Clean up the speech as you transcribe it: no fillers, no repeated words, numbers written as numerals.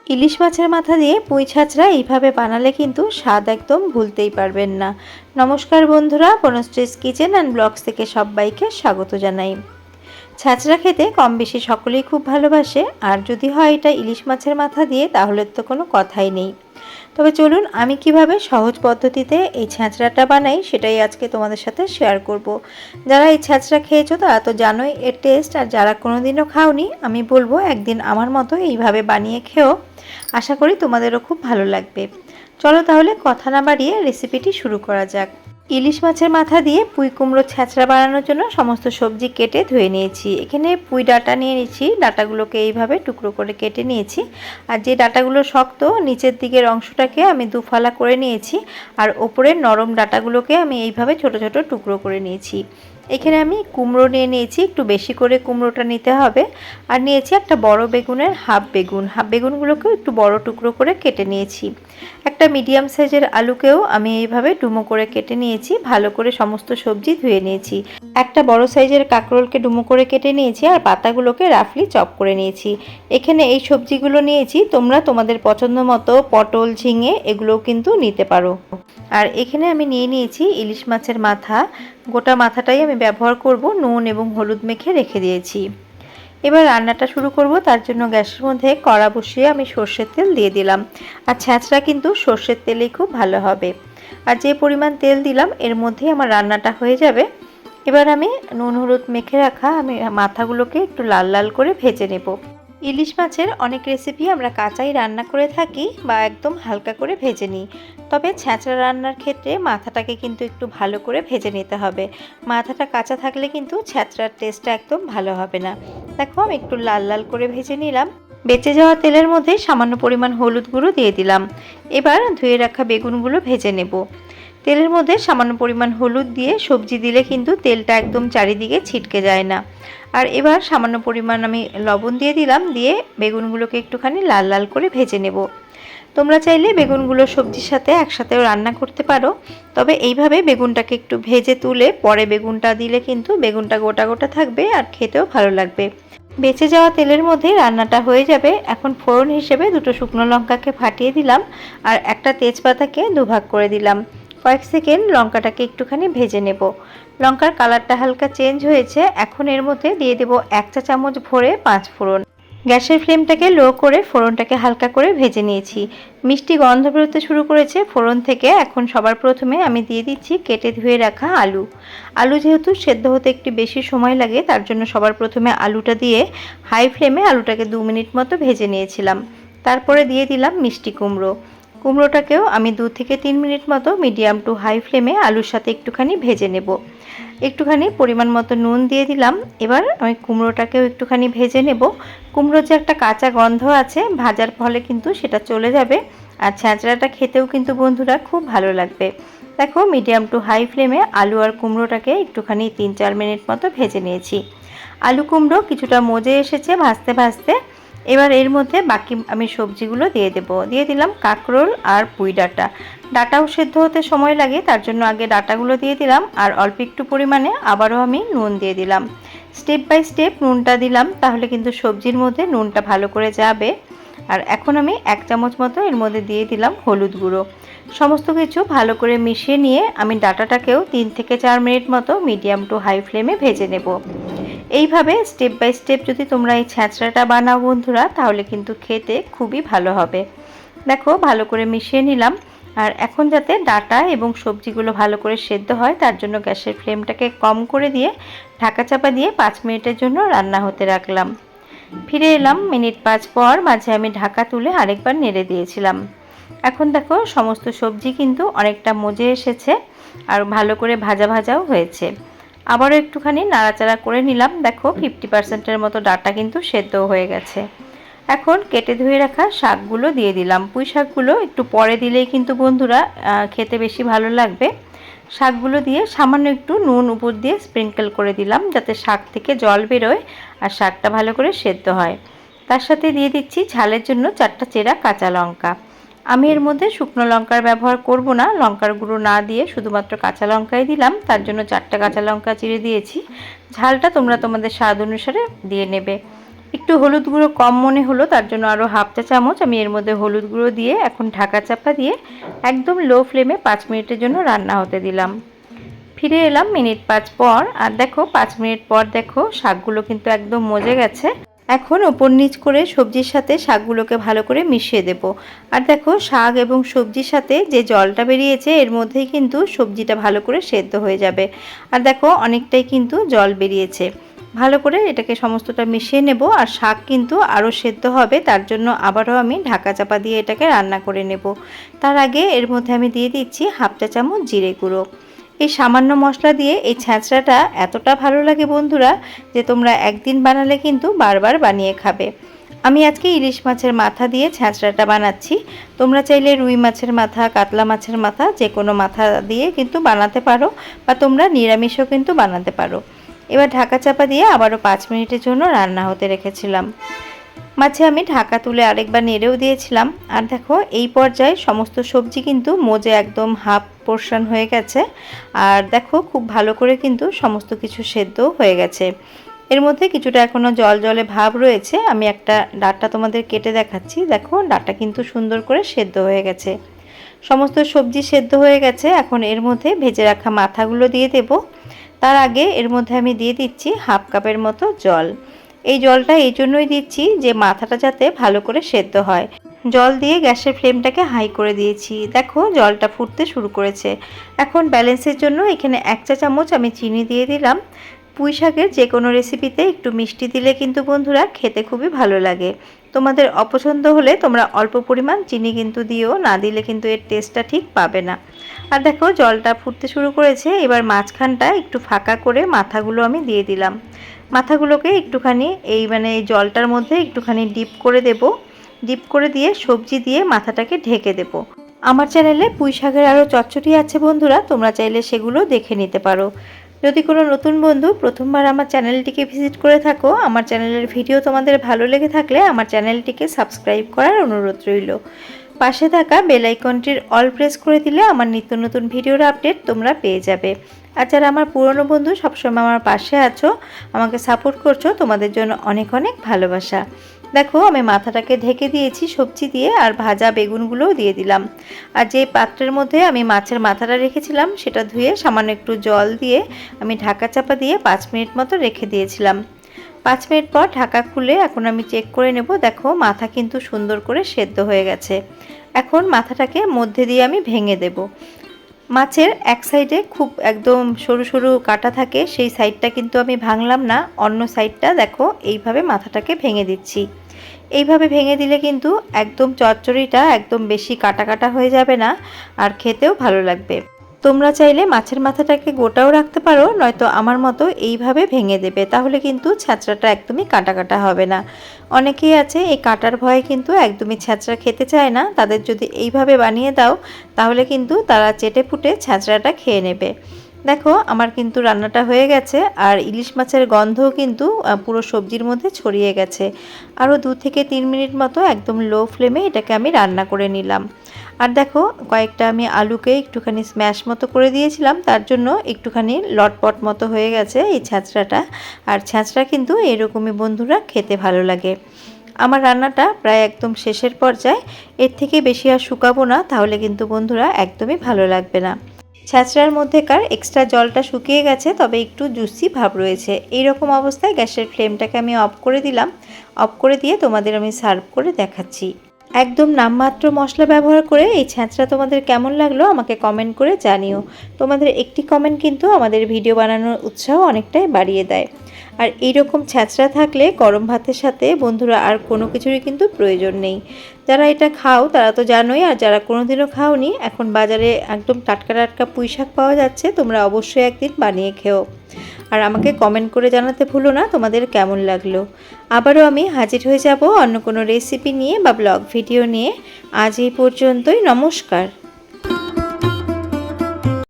ইলিশ মাছের মাথা দিয়ে পুঁই ছাঁচড়া এইভাবে বানালে কিন্তু স্বাদ একদম ভুলতেই পারবেন না। নমস্কার বন্ধুরা, বনশ্রীস কিচেন অ্যান্ড ব্লগস থেকে সবাইকে স্বাগত জানাই। ছাঁচড়া খেতে কম বেশি সকলেই খুব ভালোবাসে, আর যদি হয় এটা ইলিশ মাছের মাথা দিয়ে তাহলে তো কোনো কথাই নেই। তবে চলুন আমি কিভাবে সহজ পদ্ধতিতে এই ছ্যাঁচড়াটা বানাই সেটাই আজকে তোমাদের সাথে শেয়ার করব। যারা এই ছ্যাঁচড়া খেয়েছো তারা তো জানোই এর টেস্ট, আর যারা কোনোদিনও খাওনি আমি বলবো একদিন আমার মতো এইভাবে বানিয়ে খেও, আশা করি তোমাদেরও খুব ভালো লাগবে। চলো তাহলে কথা না বাড়িয়ে রেসিপিটি শুরু করা যাক। ইলিশ মাছের মাথা দিয়ে পুঁই কুমড়ো ছ্যাঁচড়া বানানোর জন্য সমস্ত সবজি কেটে ধুয়ে নিয়েছি। এখানে পুঁই ডাঁটা নিয়ে নিয়েছি, ডাঁটাগুলোকে এইভাবে টুকরো করে কেটে নিয়েছি। আর যে ডাঁটাগুলো শক্ত নিচের দিকের অংশটাকে আমি দুফালা করে নিয়েছি, আর ওপরের নরম ডাঁটাগুলোকে আমি এইভাবে ছোট ছোট টুকরো করে নিয়েছি। এখানে আমি কুমড়ো নিয়ে নিয়েছি, একটু বেশি করে কুমড়োটা নিতে হবে। আর নিয়েছি একটা বড় বেগুনের হাফ বেগুনগুলোকেও একটু বড় টুকরো করে কেটে নিয়েছি। একটা মিডিয়াম সাইজের আলুকেও আমি এইভাবে ডুমো করে কেটে নিয়েছি। ভালো করে সমস্ত সবজি ধুয়ে নিয়েছি। একটা বড় সাইজের কাঁকরোলকে ডুমো করে কেটে নিয়েছি, আর পাতাগুলোকে রাফলি চপ করে নিয়েছি। এখানে এই সবজিগুলো নিয়েছি, তোমরা তোমাদের পছন্দ মতো পটল, ঝিঙে এগুলোও কিন্তু নিতে পারো। আর এখানে আমি নিয়ে নিয়েছি ইলিশ মাছের মাথা, গোটা মাথাটাই আমি ব্যবহার করব। নুন এবং হলুদ মেখে রেখে দিয়েছি। এবার রান্নাটা শুরু করব। তার জন্য গ্যাসের মধ্যে কড়া বসিয়ে আমি সর্ষের তেল দিয়ে দিলাম। আর ছ্যাঁচড়া কিন্তু সর্ষের তেলেই খুব ভালো হবে। আর যে পরিমাণ তেল দিলাম এর মধ্যেই আমার রান্নাটা হয়ে যাবে। এবার আমি নুন হলুদ মেখে রাখা আমি মাথাগুলোকে একটু লাল লাল করে ভেজে নেব। ইলিশ মাছের অনেক রেসিপি আমরা কাঁচাই রান্না করে থাকি বা একদম হালকা করে ভেজে নিই। তবে ছ্যাঁচড়া রান্নার ক্ষেত্রে মাথাটাকে কিন্তু একটু ভালো করে ভেজে নিতে হবে। মাথাটা কাঁচা থাকলে কিন্তু ছ্যাঁচড়ার টেস্টটা একদম ভালো হবে না। দেখো আমি একটু লাল লাল করে ভেজে নিলাম। বেঁচে যাওয়া তেলের মধ্যে সামান্য পরিমাণ হলুদ গুঁড়ো দিয়ে দিলাম। এবার ধুয়ে রাখা বেগুনগুলো ভেজে নেব। তেলের মধ্যে সামান্য পরিমাণ হলুদ দিয়ে সবজি দিলে কিন্তু তেলটা একদম চারিদিকে ছিটকে যায় না। আর এবার সামান্য পরিমাণ আমি লবণ দিয়ে দিলাম, দিয়ে বেগুনগুলোকে একটুখানি লাল লাল করে ভেজে নেব। তোমরা চাইলে বেগুনগুলো সবজির সাথে একসাথেও রান্না করতে পারো, তবে এইভাবে বেগুনটাকে একটু ভেজে তুলে পরে বেগুনটা দিলে কিন্তু বেগুনটা গোটা গোটা থাকবে আর খেতেও ভালো লাগবে। বেঁচে যাওয়া তেলের মধ্যে রান্নাটা হয়ে যাবে। এখন ফোড়ন হিসেবে দুটো শুকনো লঙ্কাকে ফাটিয়ে দিলাম, আর একটা তেজপাতাকে দুভাগ করে দিলাম। কয়েক সেকেন্ড লঙ্কাটাকে একটুখানি ভেজে নেব। লঙ্কার কালারটা হালকা চেঞ্জ হয়েছে। এখন এর মধ্যে দিয়ে দেব 1 চা চামচ ভরে 5 ফোড়ন। গ্যাসের ফ্লেমটাকে লো করে ফোড়নটাকে হালকা করে ভেজে নিয়েছি। মিষ্টি গন্ধ বেরোতে শুরু করেছে ফোড়ন থেকে। এখন সবার প্রথমে আমি দিয়ে দিচ্ছি কেটে ধুয়ে রাখা আলু। আলু যেহেতু সেদ্ধ হতে একটু বেশি সময় লাগে, তার জন্য সবার প্রথমে আলুটা দিয়ে হাই ফ্লেমে আলুটাকে 2 মিনিট মতো ভেজে নিয়েছিলাম। তারপরে দিয়ে দিলাম মিষ্টি কুমড়ো। কুমড়োটাকেও আমি 2 থেকে 3 মিনিট মতো মিডিয়াম টু হাই ফ্লেমে আলুর সাথে একটুখানি ভেজে নেব। একটুখানি পরিমাণ মতো নুন দিয়ে দিলাম। এবার আমি কুমড়োটাকেও একটুখানি ভেজে নেব। কুমড়োর যে একটা কাঁচা গন্ধ আছে ভাজার ফলে কিন্তু সেটা চলে যাবে। আর ছ্যাঁচড়াটা খেতেও কিন্তু বন্ধুরা খুব ভালো লাগবে। দেখো মিডিয়াম টু হাই ফ্লেমে আলু আর কুমড়োটাকে একটুখানি 3-4 মিনিট মতো ভেজে নিয়েছি। আলু কুমড়ো কিছুটা মজে এসেছে ভাজতে ভাজতে। এবার এর মধ্যে বাকি আমি সবজিগুলো দিয়ে দিলাম কাঁকরোল আর পুঁই ডাঁটা। ডাঁটাও সেদ্ধ হতে সময় লাগে, তার জন্য আগে ডাঁটাগুলো দিয়ে দিলাম, আর অল্প একটু পরিমাণে আবারও আমি নুন দিয়ে দিলাম। স্টেপ বাই স্টেপ নুনটা দিলাম, তাহলে কিন্তু সবজির মধ্যে নুনটা ভালো করে যাবে। আর এখন আমি 1 চামচ মতো এর মধ্যে দিয়ে দিলাম হলুদ গুঁড়ো। সমস্ত কিছু ভালো করে মিশিয়ে নিয়ে আমি ডাঁটাটাকেও 3 থেকে 4 মিনিট মতো মিডিয়াম টু হাই ফ্লেমে ভেজে নেব। এইভাবে স্টেপ বাই স্টেপ যদি তোমরা এই ছ্যাঁচড়াটা বানাও বন্ধুরা, তাহলে কিন্তু খেতে খুবই ভালো হবে। দেখো ভালো করে মিশিয়ে নিলাম। আর এখন যাতে ডাঁটা এবং সবজিগুলো ভালো করে সেদ্ধ হয়, তার জন্য গ্যাসের ফ্লেমটাকে কম করে দিয়ে ঢাকা চাপা দিয়ে 5 মিনিটের জন্য রান্না হতে রাখলাম। ফিরে এলাম মিনিট 5 পর। মাঝে আমি ঢাকা তুলে আরেকবার নেড়ে দিয়েছিলাম। এখন দেখো সমস্ত সবজি কিন্তু অনেকটা মজে এসেছে, আর ভালো করে ভাজা ভাজাও হয়েছে। আবারও একটুখানি নাড়াচাড়া করে নিলাম। দেখো 50%-এর মতো ডাঁটা কিন্তু সেদ্ধ হয়ে গেছে। এখন কেটে ধুয়ে রাখা শাকগুলো দিয়ে দিলাম। পুঁই শাকগুলো একটু পরে দিলেই কিন্তু বন্ধুরা খেতে বেশি ভালো লাগবে। শাকগুলো দিয়ে সামান্য একটু নুন উপর দিয়ে স্প্রিঙ্কেল করে দিলাম, যাতে শাক থেকে জল বেরোয় আর শাকটা ভালো করে সেদ্ধ হয়। তার সাথে দিয়ে দিচ্ছি ঝালের জন্য 4টা চেরা কাঁচা লঙ্কা। আমি এর মধ্যে শুকনো লঙ্কার ব্যবহার করব না, লঙ্কার গুঁড়ো না দিয়ে শুধুমাত্র কাঁচা লঙ্কাই দিলাম, তার জন্য 4টা কাঁচা লঙ্কা চিড়ে দিয়েছি। ঝালটা তোমরা তোমাদের স্বাদ অনুসারে দিয়ে নেবে। একটু হলুদ গুঁড়ো কম মনে হলো, তার জন্য আরও হাফ চা চামচ আমি এর মধ্যে হলুদ গুঁড়ো দিয়ে এখন ঢাকা চাপা দিয়ে একদম লো ফ্লেমে 5 মিনিটের জন্য রান্না হতে দিলাম। ফিরে এলাম মিনিট 5 পর, আর দেখো 5 মিনিট পর দেখো শাকগুলো কিন্তু একদম মজে গেছে। এখন ওপর নিচ করে সবজির সাথে শাকগুলোকে ভালো করে মিশিয়ে দেব। আর দেখো শাক এবং সবজির সাথে যে জলটা বেরিয়েছে এর মধ্যেই কিন্তু সবজিটা ভালো করে সেদ্ধ হয়ে যাবে। আর দেখো অনেকটাই কিন্তু জল বেরিয়েছে। ভালো করে এটাকে সমস্তটা মিশিয়ে নেব। আর শাক কিন্তু আরও সেদ্ধ হবে, তার জন্য আবারও আমি ঢাকা চাপা দিয়ে এটাকে রান্না করে নেব। তার আগে এর মধ্যে আমি দিয়ে দিচ্ছি হাফ চা চামচ জিরে গুঁড়ো। এই সামান্য মশলা দিয়ে এই ছ্যাঁচড়াটা এতটা ভালো লাগে বন্ধুরা, যে তোমরা একদিন বানালে কিন্তু বারবার বানিয়ে খাবে। আমি আজকে ইলিশ মাছের মাথা দিয়ে ছ্যাঁচড়াটা বানাচ্ছি। তোমরা চাইলে রুই মাছের মাথা, কাতলা মাছের মাথা, যে কোনো মাথা দিয়ে কিন্তু বানাতে পারো, বা তোমরা নিরামিষও কিন্তু বানাতে পারো। এবার ঢাকা চাপা দিয়ে আবারও 5 মিনিটের জন্য রান্না হতে রেখেছিলাম। মাঝে আমি ঢাকা তুলে আরেকবার নেড়েও দিয়েছিলাম। আর দেখো এই পর্যায়ে সমস্ত সবজি কিন্তু মজে একদম হাফ পোর্শন হয়ে গেছে। আর দেখো খুব ভালো করে কিন্তু সমস্ত কিছু সেদ্ধ হয়ে গেছে। এর মধ্যে কিছুটা এখনও জল জলে ভাব রয়েছে। আমি একটা ডাঁটা তোমাদের কেটে দেখাচ্ছি। দেখো ডাঁটা কিন্তু সুন্দর করে সেদ্ধ হয়ে গেছে। সমস্ত সবজি সেদ্ধ হয়ে গেছে। এখন এর মধ্যে ভেজে রাখা মাথাগুলো দিয়ে দেব। তার আগে এর মধ্যে আমি দিয়ে দিচ্ছি হাফ কাপের মতো জল। এই জলটা এই জন্যই দিচ্ছি যে মাথাটা যাতে ভালো করে সেদ্ধ হয়। জল দিয়ে গ্যাসের ফ্লেমটাকে হাই করে দিয়েছি। দেখো জলটা ফুটতে শুরু করেছে। এখন ব্যালেন্সের জন্য এখানে 1 চা চামচ আমি চিনি দিয়ে দিলাম। পুঁই শাকের যে কোনো রেসিপিতে একটু মিষ্টি দিলে কিন্তু বন্ধুরা খেতে খুবই ভালো লাগে। তোমাদের অপছন্দ হলে তোমরা অল্প পরিমাণ চিনি কিন্তু দিও, না দিলে কিন্তু এর টেস্টটা ঠিক পাবে না। আর দেখো জলটা ফুটতে শুরু করেছে। এবার মাঝখানটা একটু ফাঁকা করে মাথাগুলো আমি দিয়ে দিলাম। মাথাগুলোকে একটুখানি এই জলটার মধ্যে একটুখানি ডিপ করে দেব। ডিপ করে দিয়ে সবজি দিয়ে মাথাটাকে ঢেকে দেব। আমার চ্যানেলে পুঁই শাকের আরও চচ্চড়ি আছে বন্ধুরা, তোমরা চাইলে সেগুলো দেখে নিতে পারো। যদি কোনো নতুন বন্ধু প্রথমবার আমার চ্যানেলটিকে ভিজিট করে থাকো, আমার চ্যানেলের ভিডিও তোমাদের ভালো লেগে থাকলে আমার চ্যানেলটিকে সাবস্ক্রাইব করার অনুরোধ রইল। পাশে থাকা বেল আইকনটির অল প্রেস করে দিলে আমার নিত্য নতুন ভিডিওর আপডেট তোমরা পেয়ে যাবে। আর যারা আমার পুরনো বন্ধু সবসময় আমার পাশে আছো, আমাকে সাপোর্ট করছো, তোমাদের জন্য অনেক অনেক ভালোবাসা। দেখো আমি মাথাটাকে ঢেকে দিয়েছি সবজি দিয়ে, আর ভাজা বেগুনগুলোও দিয়ে দিলাম। আর যে পাত্রের মধ্যে আমি মাছের মাথাটা রেখেছিলাম সেটা ধুয়ে সামান্য একটু জল দিয়ে আমি ঢাকা চাপা দিয়ে 5 মিনিট মতো রেখে দিয়েছিলাম। 5 মিনিট পর ঢাকা খুলে এখন আমি চেক করে নেব। দেখো মাথা কিন্তু সুন্দর করে সেদ্ধ হয়ে গেছে। এখন মাথাটাকে মধ্যে দিয়ে আমি ভেঙে দেব। মাছের এক সাইডে খুব একদম সরু সরু কাটা থাকে, সেই সাইডটা কিন্তু আমি ভাঙলাম না, অন্য সাইডটা দেখো এইভাবে মাথাটাকে ভেঙে দিচ্ছি। এইভাবে ভেঙে দিলে কিন্তু একদম চচ্চড়িটা একদম বেশি কাটা কাটা হয়ে যাবে না, আর খেতেও ভালো লাগবে। তোমরা চাইলে মাছের মাথাটাকে গোটাও রাখতে পারো, নয়তো আমার মতো এইভাবে ভেঙে দেবে, তাহলে কিন্তু ছ্যাঁচড়াটা একদমই কাটা কাটা হবে না। অনেকেই আছে এই কাটার ভয়ে কিন্তু একদমই ছ্যাঁচড়া খেতে চায় না, তাদের যদি এইভাবে বানিয়ে দাও তাহলে কিন্তু তারা চেটে ফুটে ছ্যাঁচড়াটা খেয়ে নেবে। দেখো আমার কিন্তু রান্নাটা হয়ে গেছে, আর ইলিশ মাছের গন্ধও কিন্তু পুরো সবজির মধ্যে ছড়িয়ে গেছে। আরও 2 থেকে 3 মিনিট মতো একদম লো ফ্লেমে এটাকে আমি রান্না করে নিলাম। আর দেখো কয়েকটা আমি আলুকে একটুখানি স্ম্যাশ মতো করে দিয়েছিলাম, তার জন্য একটুখানি লটপট মতো হয়ে গেছে এই ছ্যাঁচড়াটা। আর ছ্যাঁচড়া কিন্তু এরকমই বন্ধুরা খেতে ভালো লাগে। আমার রান্নাটা প্রায় একদম শেষের পর্যায়ে, এর থেকে বেশি আর শুকাবো না, তাহলে কিন্তু বন্ধুরা একদমই ভালো লাগবে না। ছ্যাঁচড়ার মধ্যেকার এক্সট্রা জলটা শুকিয়ে গেছে, তবে একটু জুসি ভাব রয়েছে। এই রকম অবস্থায় গ্যাসের ফ্লেমটাকে আমি অফ করে দিলাম। অফ করে দিয়ে তোমাদের আমি সার্ভ করে দেখাচ্ছি। একদম নামমাত্র মশলা ব্যবহার করে এই ছ্যাঁচড়া তোমাদের কেমন লাগলো আমাকে কমেন্ট করে জানিও। তোমাদের একটি কমেন্ট কিন্তু আমাদের ভিডিও বানানোর উৎসাহ অনেকটাই বাড়িয়ে দেয়। আর এইরকম ছ্যাঁচড়া থাকলে গরম ভাতের সাথে বন্ধুরা আর কোনো কিছুরই কিন্তু প্রয়োজন নেই। যারা এটা খাও তারা তো জানোই, আর যারা কোনোদিনও খাওনি, এখন বাজারে একদম টাটকা টাটকা পুঁই শাক পাওয়া যাচ্ছে, তোমরা অবশ্যই একদিন বানিয়ে খেও। আর আমাকে কমেন্ট করে জানাতে ভুলো না তোমাদের কেমন লাগলো। আবারও আমি হাজির হয়ে যাব অন্য কোনো রেসিপি নিয়ে বা ব্লগ ভিডিও নিয়ে। আজ এই পর্যন্তই, নমস্কার।